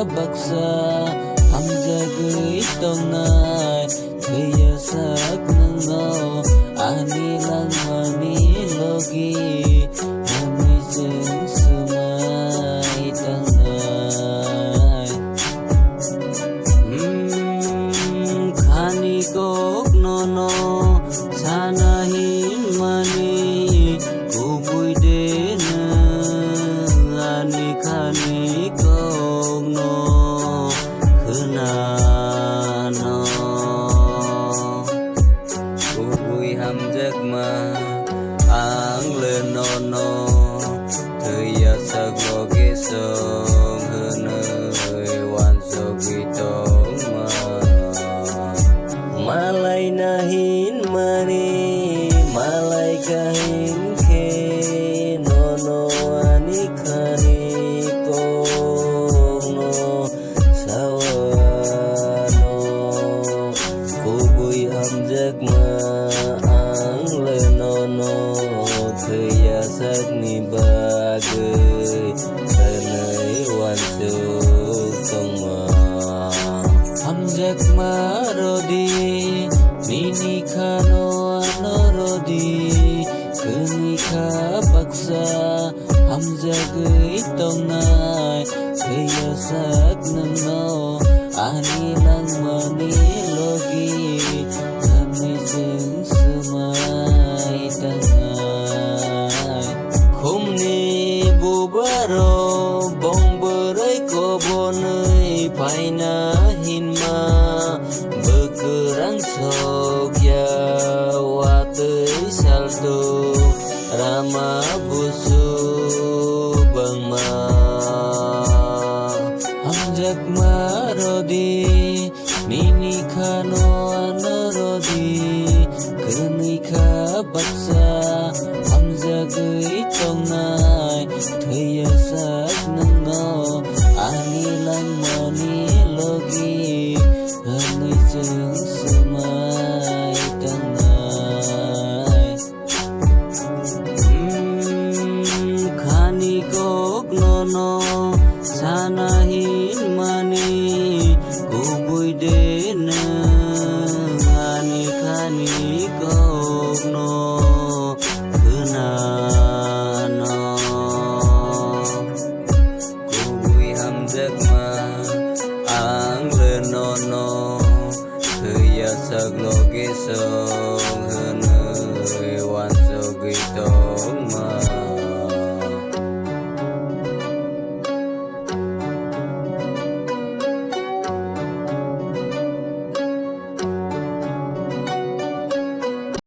baksa hamza gửi tông nai thời giờ sắc nâng ngô ani lang mani logi nami jeng sumai tangai khani kok nono sanahin mani kubui dena ani khani kok no khna kubui ham giấc mơ áng lên no thời giờ sắc lo kế sông hơn nơi hoàn so quy tông malay nahin mani malay kahin ke no ani khani ko no sawano kubui ham giấc mơ áng lên no thời giờ sắc ni ba gơi nơi hoàn so tông ham giấc mơ rodi mini khano anorodi keni kha baksa hamza gửi tông nai thời giờ sắc nâng no ani lang mani logi nami jeng sumai tangai khumni bubaro bong berai ko bonai paina hinma bekerang sok ya watei salto rama busu bangma hamjak marodi mini khano anorodi keni kha baksa hamza gửi tông nai thời giờ sắc nâng ngô ani lang mani logi nơi jeng sumai tangai khani kok nono sanahin mani kubui dena ani khani kok no khna kubui ham giấc mơ áng lên no thời giờ sắc lo kế sông hơn